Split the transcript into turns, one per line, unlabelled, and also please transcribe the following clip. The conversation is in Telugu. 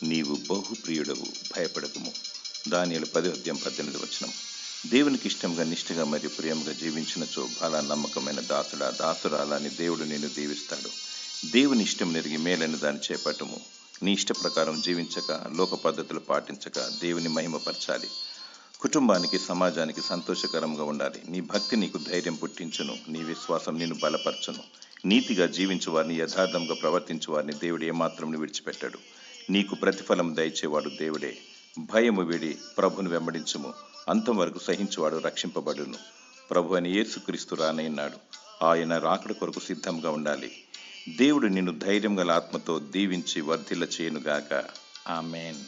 నీవు బహుప్రియుడవు, భయపడకుము. దానియేలు 10:18. దేవునికి ఇష్టంగా, నిష్ఠగా మరియు ప్రియంగా జీవించినచో బల నమ్మకమైన దాసుడా, దాసురాలా అని దేవుడు నిన్ను దీవిస్తాడు. దేవుని ఇష్టం నెరిగి మేలైన దాన్ని చేపట్టుము. నీ ఇష్ట ప్రకారం జీవించక, లోక పద్ధతులు పాటించక దేవుని మహిమపరచాలి. కుటుంబానికి, సమాజానికి సంతోషకరంగా ఉండాలి. నీ భక్తి నీకు ధైర్యం పుట్టించును. నీ విశ్వాసం నిన్ను బలపరచును. నీతిగా జీవించు వారిని, యథార్థంగా ప్రవర్తించు వారిని దేవుడు ఏమాత్రం విడిచిపెట్టాడు. నీకు ప్రతిఫలం దయచేవాడు దేవుడే. భయము వీడి ప్రభుని వెంబడించుము. అంతం వరకు సహించువాడు రక్షింపబడును. ప్రభు అని యేసుక్రీస్తు రానయ్యన్నాడు. ఆయన రాకడ కొరకు సిద్ధంగా ఉండాలి. దేవుడు నిన్ను ధైర్యం గల ఆత్మతో దీవించి వర్ధిల్ల చేయునుగాక. ఆమేన్.